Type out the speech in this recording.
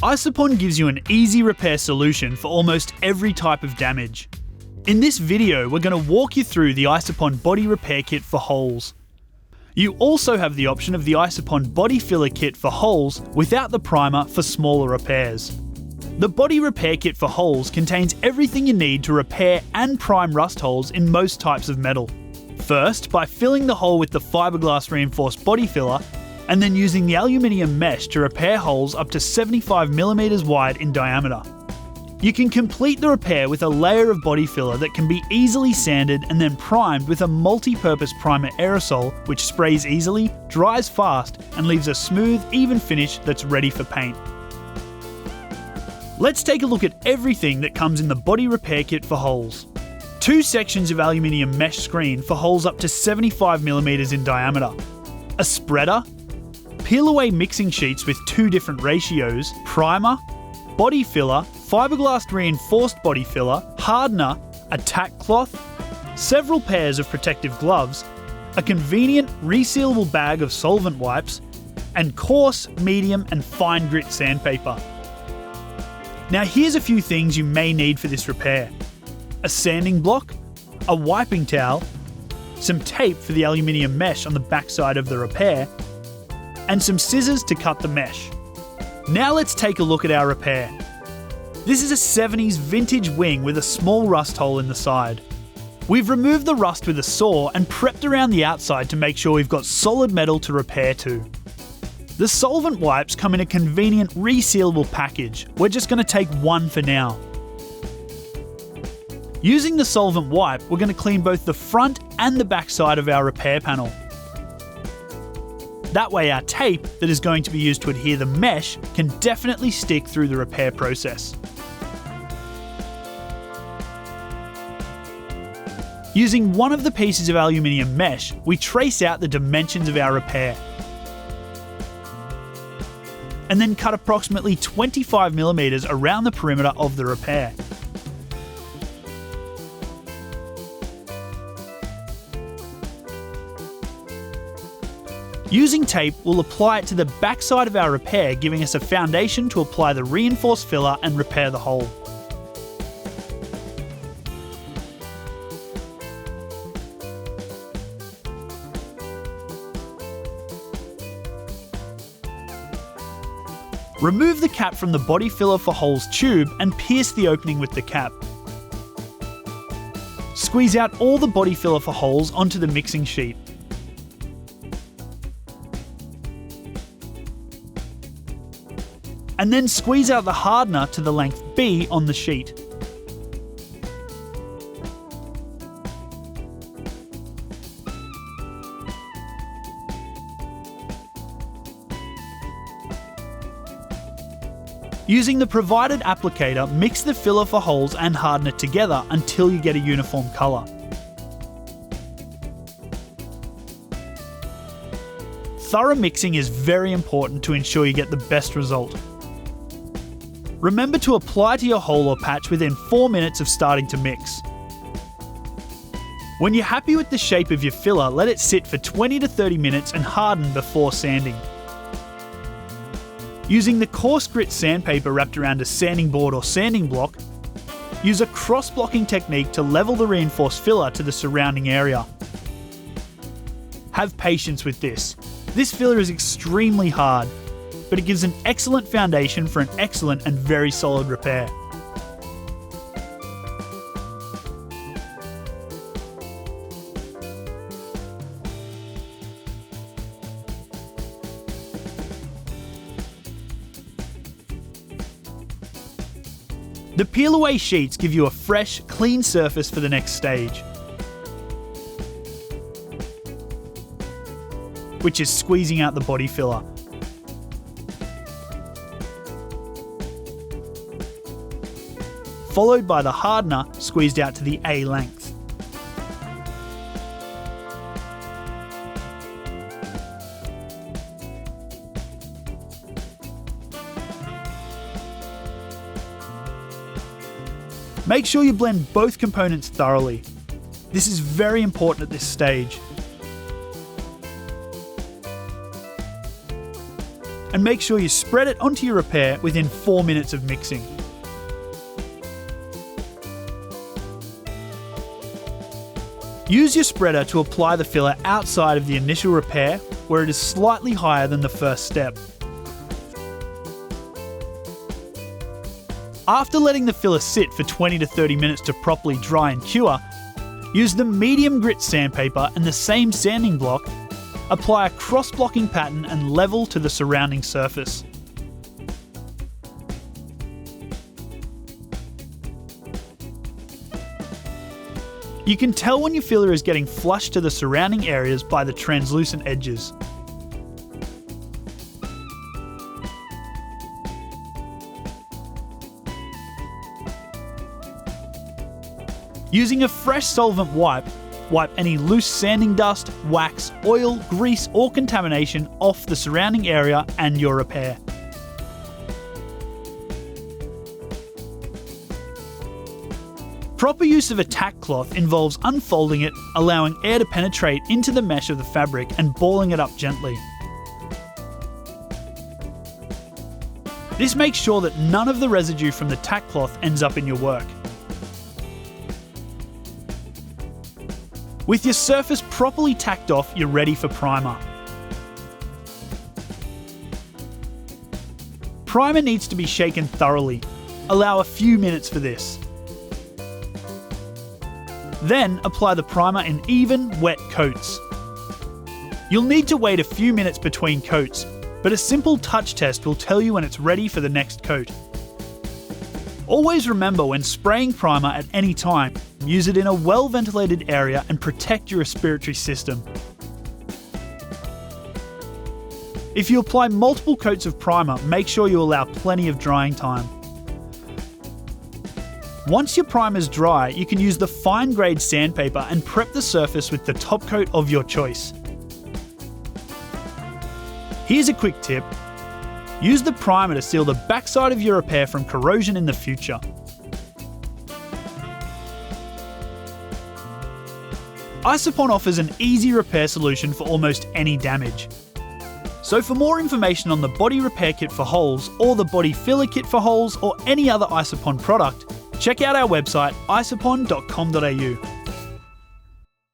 ISOPON gives you an easy repair solution for almost every type of damage. In this video, we're going to walk you through the ISOPON body repair kit for holes. You also have the option of the ISOPON body filler kit for holes without the primer for smaller repairs. The body repair kit for holes contains everything you need to repair and prime rust holes in most types of metal. First, by filling the hole with the fiberglass reinforced body filler, and then using the aluminium mesh to repair holes up to 75mm wide in diameter. You can complete the repair with a layer of body filler that can be easily sanded and then primed with a multi-purpose primer aerosol which sprays easily, dries fast, and leaves a smooth, even finish that's ready for paint. Let's take a look at everything that comes in the body repair kit for holes. 2 sections of aluminium mesh screen for holes up to 75mm in diameter. A spreader, peel away mixing sheets with 2 different ratios, primer, body filler, fiberglass reinforced body filler, hardener, a tack cloth, several pairs of protective gloves, a convenient resealable bag of solvent wipes, and coarse, medium and fine grit sandpaper. Now here's a few things you may need for this repair. A sanding block, a wiping towel, some tape for the aluminium mesh on the backside of the repair, and some scissors to cut the mesh. Now let's take a look at our repair. This is a 70s vintage wing with a small rust hole in the side. We've removed the rust with a saw and prepped around the outside to make sure we've got solid metal to repair to. The solvent wipes come in a convenient resealable package. We're just going to take one for now. Using the solvent wipe, we're going to clean both the front and the back side of our repair panel. That way our tape that is going to be used to adhere the mesh can definitely stick through the repair process. Using one of the pieces of aluminium mesh, we trace out the dimensions of our repair. And then cut approximately 25mm around the perimeter of the repair. Using tape, we'll apply it to the backside of our repair, giving us a foundation to apply the reinforced filler and repair the hole. Remove the cap from the body filler for holes tube and pierce the opening with the cap. Squeeze out all the body filler for holes onto the mixing sheet. And then squeeze out the hardener to the length B on the sheet. Using the provided applicator, mix the filler for holes and hardener together until you get a uniform colour. Thorough mixing is very important to ensure you get the best result. Remember to apply to your hole or patch within 4 minutes of starting to mix. When you're happy with the shape of your filler, let it sit for 20 to 30 minutes and harden before sanding. Using the coarse grit sandpaper wrapped around a sanding board or sanding block, use a cross-blocking technique to level the reinforced filler to the surrounding area. Have patience with this. This filler is extremely hard, but it gives an excellent foundation for an excellent and very solid repair. The peel away sheets give you a fresh, clean surface for the next stage, which is squeezing out the body filler. Followed by the hardener squeezed out to the A length. Make sure you blend both components thoroughly. This is very important at this stage. and make sure you spread it onto your repair within 4 minutes of mixing. Use your spreader to apply the filler outside of the initial repair where it is slightly higher than the first step. After letting the filler sit for 20 to 30 minutes to properly dry and cure, use the medium grit sandpaper and the same sanding block, apply a cross-blocking pattern and level to the surrounding surface. You can tell when your filler is getting flush to the surrounding areas by the translucent edges. Using a fresh solvent wipe any loose sanding dust, wax, oil, grease or contamination off the surrounding area and your repair. Proper use of a tack cloth involves unfolding it, allowing air to penetrate into the mesh of the fabric and balling it up gently. This makes sure that none of the residue from the tack cloth ends up in your work. With your surface properly tacked off, you're ready for primer. Primer needs to be shaken thoroughly. Allow a few minutes for this. Then apply the primer in even, wet coats. You'll need to wait a few minutes between coats, but a simple touch test will tell you when it's ready for the next coat. Always remember when spraying primer at any time, use it in a well-ventilated area and protect your respiratory system. If you apply multiple coats of primer, make sure you allow plenty of drying time. Once your primer is dry, you can use the fine-grade sandpaper and prep the surface with the top coat of your choice. Here's a quick tip. Use the primer to seal the backside of your repair from corrosion in the future. ISOPON offers an easy repair solution for almost any damage. So for more information on the body repair kit for holes or the body filler kit for holes or any other ISOPON product, check out our website isopon.com.au.